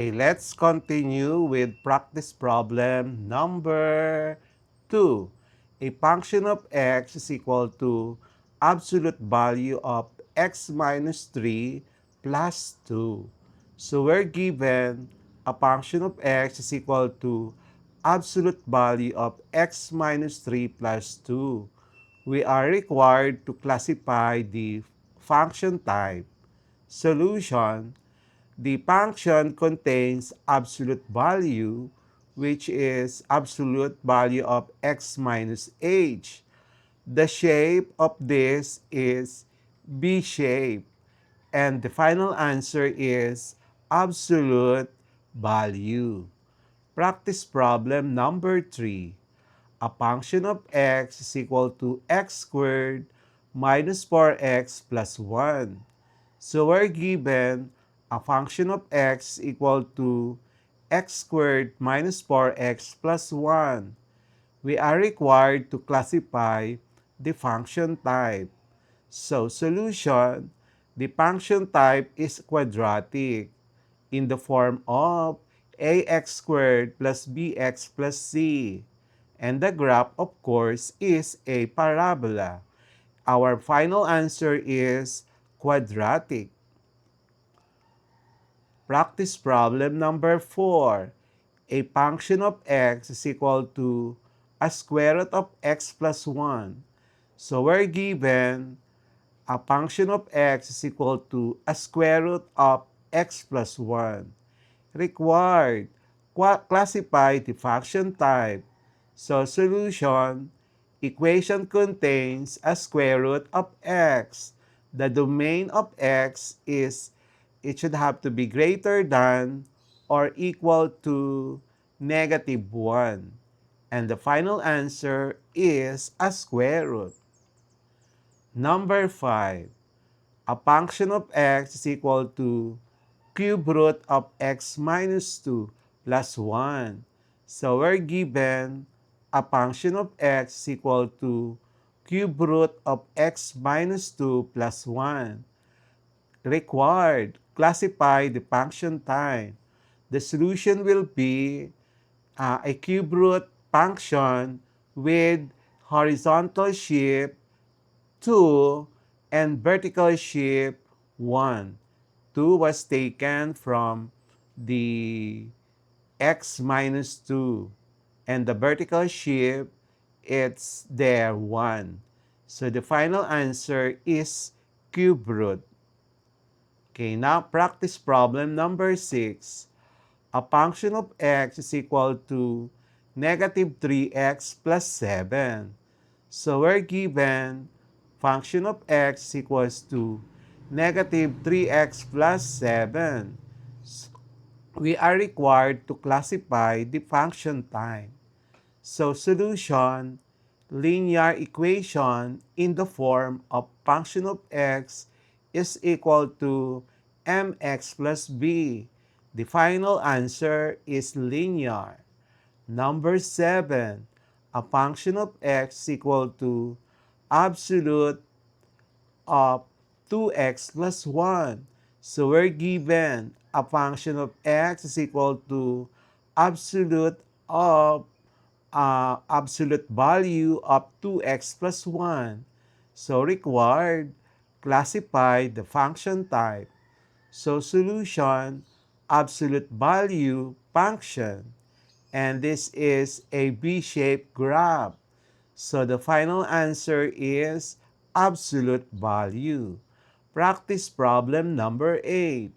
Okay, let's continue with practice problem number 2. A function of x is equal to absolute value of x minus 3 plus 2. So we're given a function of x is equal to absolute value of x minus 3 plus 2. We are required to classify the function type. Solution: the function contains absolute value, which is absolute value of x minus h. The shape of this is B shape, and the final answer is absolute value. Practice problem number 3. A function of x is equal to x squared minus 4x plus 1. So we're given a function of x equal to x squared minus 4x plus 1. We are required to classify the function type. So solution: the function type is quadratic in the form of ax squared plus bx plus c. And the graph, of course, is a parabola. Our final answer is quadratic. Practice problem number 4. A function of x is equal to a square root of x plus 1. So we're given a function of x is equal to a square root of x plus 1. Required: classify the function type. So solution: equation contains a square root of x. The domain of x is, it should have to be greater than or equal to -1. And the final answer is a square root. Number 5. A function of x is equal to cube root of x minus 2 plus 1. So we're given a function of x is equal to cube root of x minus 2 plus 1. Required: classify the function type. The solution will be a cube root function with horizontal shift 2 and vertical shift 1. 2 was taken from the x minus 2. And the vertical shift, it's there 1. So the final answer is cube root. Okay, now practice problem number 6. A function of x is equal to -3x plus 7. So we're given function of x equals to -3x plus 7. We are required to classify the function type. So solution: linear equation in the form of function of x is equal to mx plus b. The final answer is linear. Number 7. A function of x equal to absolute of 2x plus 1. So we're given a function of x is equal to absolute of absolute value of 2x plus 1. So required: classify the function type. So solution: absolute value function. And this is a V-shaped graph. So the final answer is absolute value. Practice problem number 8.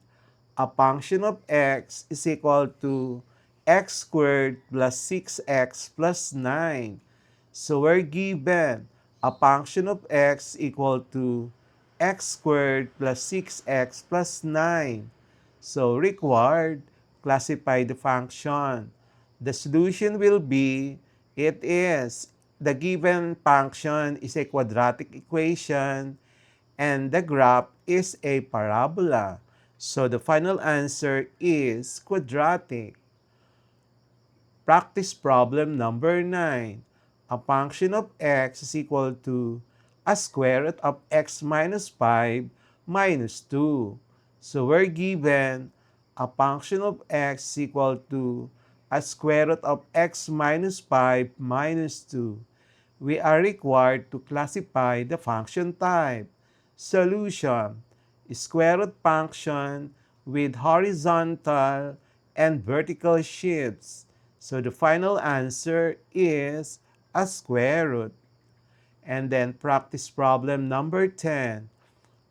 A function of x is equal to x squared plus 6x plus 9. So we're given a function of x equal to x squared plus 6x plus 9. So required: classify the function. The solution will be, it is, the given function is a quadratic equation and the graph is a parabola. So the final answer is quadratic. Practice problem number 9. A function of x is equal to a square root of x minus 5 minus 2. So we're given a function of x is equal to a square root of x minus 5 minus 2. We are required to classify the function type. Solution: square root function with horizontal and vertical shifts. So the final answer is a square root. And then practice problem number 10.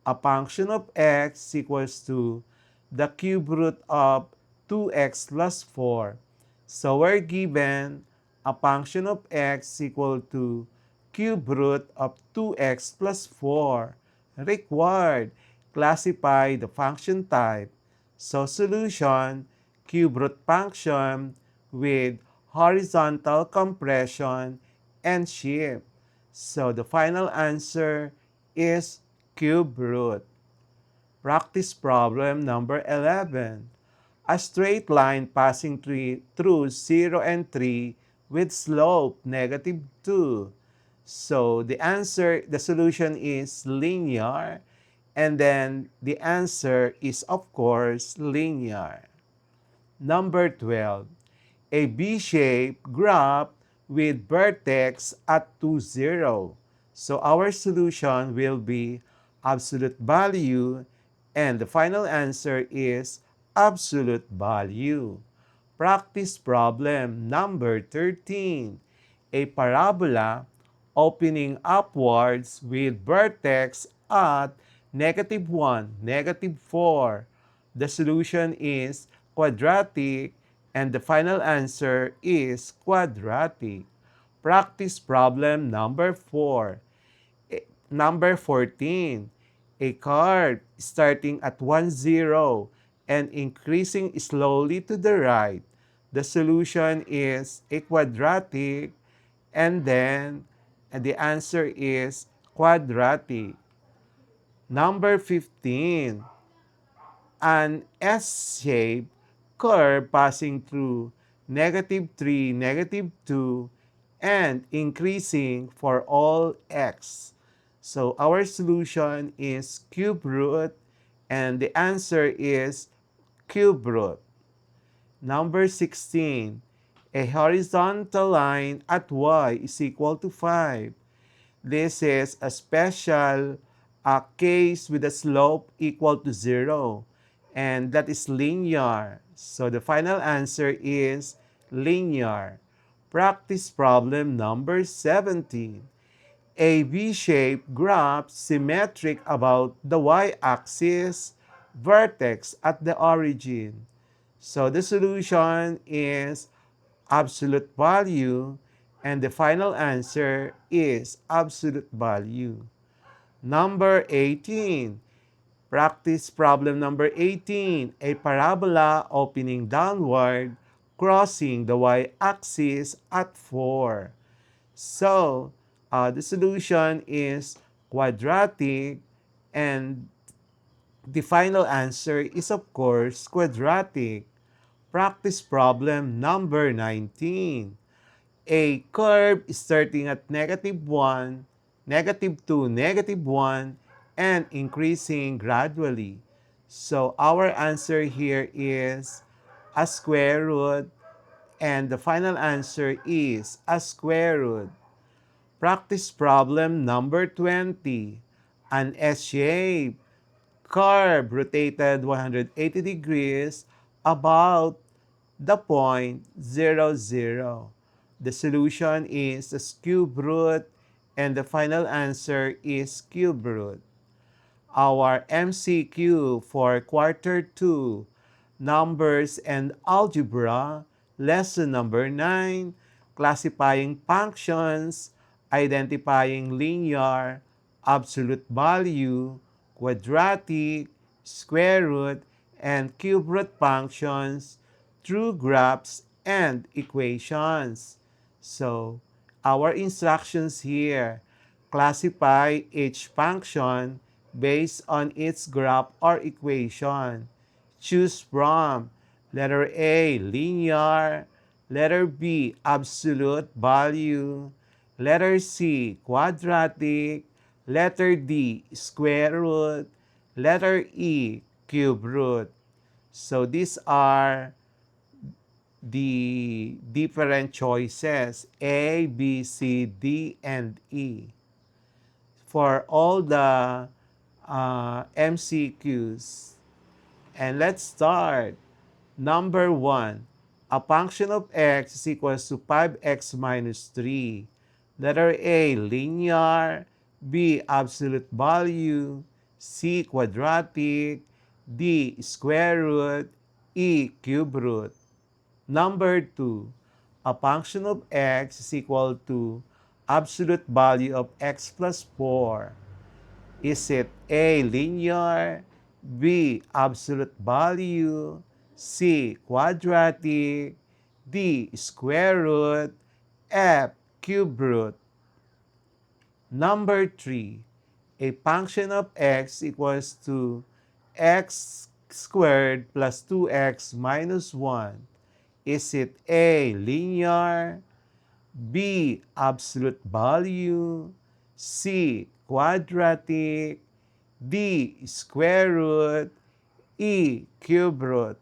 A function of x equals to the cube root of 2x plus 4. So we're given a function of x equal to cube root of 2x plus 4. Required, classify the function type. So solution, cube root function with horizontal compression and shift. So the final answer is cube root. Practice problem number 11. A straight line passing through 0 and 3 with slope negative 2. So the solution is linear, and then the answer is of course linear. Number 12. A B-shaped graph with vertex at 2, 0. So our solution will be absolute value, and the final answer is absolute value. Practice problem number 13. A parabola opening upwards with vertex at negative 1, negative 4. The solution is quadratic, and the final answer is quadratic. Practice problem number 4. Number 14. A curve starting at 1, 0 and increasing slowly to the right. The solution is a quadratic, and then the answer is quadratic. Number 15. An S-shaped curve passing through negative 3, negative 2, and increasing for all x. So our solution is cube root, and the answer is cube root. Number 16. A horizontal line at y is equal to 5. This is a special case with a slope equal to 0, and that is linear. So the final answer is linear. Practice problem number 17. A V-shaped graph symmetric about the y-axis, vertex at the origin. So the solution is absolute value, and the final answer is absolute value. Number 18. Practice problem number 18. A parabola opening downward, crossing the y-axis at 4. So, the solution is quadratic, and the final answer is of course quadratic. Practice problem number 19. A curve starting at negative 1, negative 2, negative 1, and increasing gradually. So our answer here is a square root, and the final answer is a square root. Practice problem number 20. An S-shaped curve rotated 180 degrees about the point 0, 0. The solution is the cube root, and the final answer is cube root. Our MCQ for quarter 2, numbers and algebra, lesson number 9, classifying functions, identifying linear, absolute value, quadratic, square root, and cube root functions through graphs and equations. So, our instructions here: classify each function based on its graph or equation. Choose from letter A, linear; letter B, absolute value; letter C, quadratic; letter D, square root; letter E, cube root. So these are the different choices, A, B, C, D, and E. For all the MCQs. And let's start. Number 1, a function of x is equals to 5x minus 3. Letter A, linear. B, absolute value. C, quadratic. D, square root. E, cube root. Number 2, a function of x is equal to absolute value of x plus 4. Is it A, linear, B, absolute value, C, quadratic, D, square root, F, cube root? Number 3, a function of x equals to x squared plus 2x minus 1. Is it A, linear, B, absolute value, C, quadratic, D, square root, E, cube root?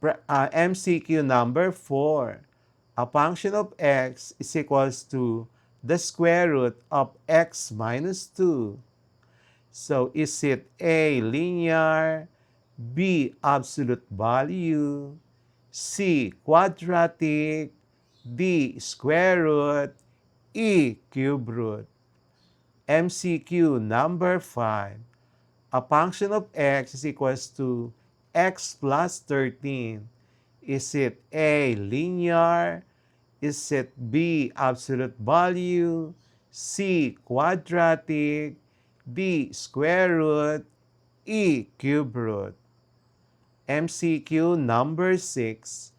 MCQ number 4. A function of x is equals to the square root of x minus 2. So is it A, linear, B, absolute value, C, quadratic, D, square root, E, cube root? MCQ number 5. A function of x is equals to x plus 13. Is it A, linear? Is it B, absolute value? C, quadratic? D, square root? E, cube root? MCQ number 6.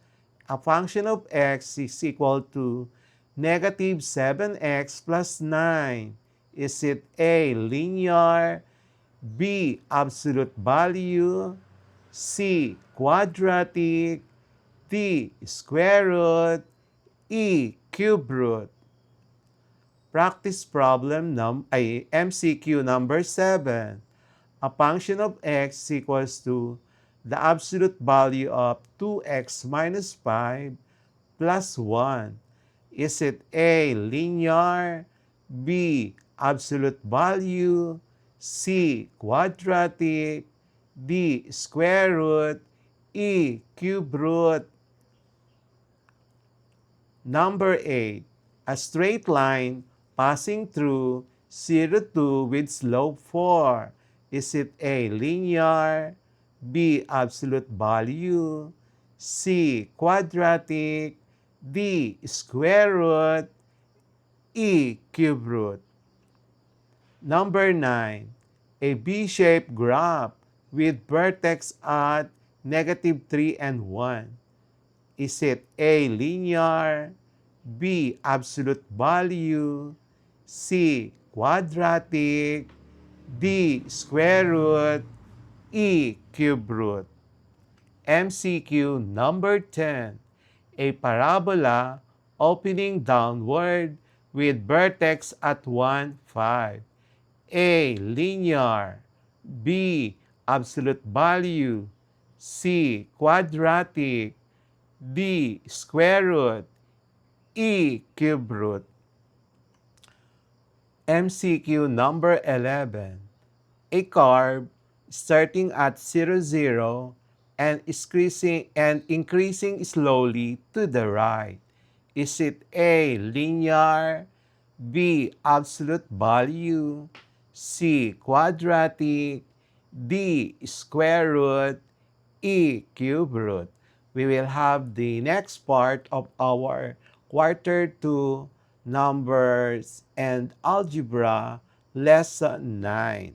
A function of x is equal to negative 7x plus 9. Is it A, linear? B, absolute value, C, quadratic, D, square root, E, cube root? Practice problem MCQ number 7. A function of x equals to the absolute value of 2x minus 5 plus 1. Is it A, linear, B, absolute value, C, quadratic, D, square root, E, cube root? Number 8, a straight line passing through 0, 2 with slope 4. Is it A, linear, B, absolute value, C, quadratic, D, square root, E, cube root? Number 9, a B-shaped graph with vertex at negative 3 and 1. Is it A, linear, B, absolute value, C, quadratic, D, square root, E, cube root? MCQ number 10. A parabola opening downward with vertex at 1, 5. A, linear, B, absolute value, C, quadratic, D, square root, E, cube root? MCQ number 11. A curve starting at 0, 0 and increasing slowly to the right. Is it A, linear, B, absolute value, C, quadratic, D, square root, E, cube root? We will have the next part of our quarter 2 numbers and algebra lesson 9.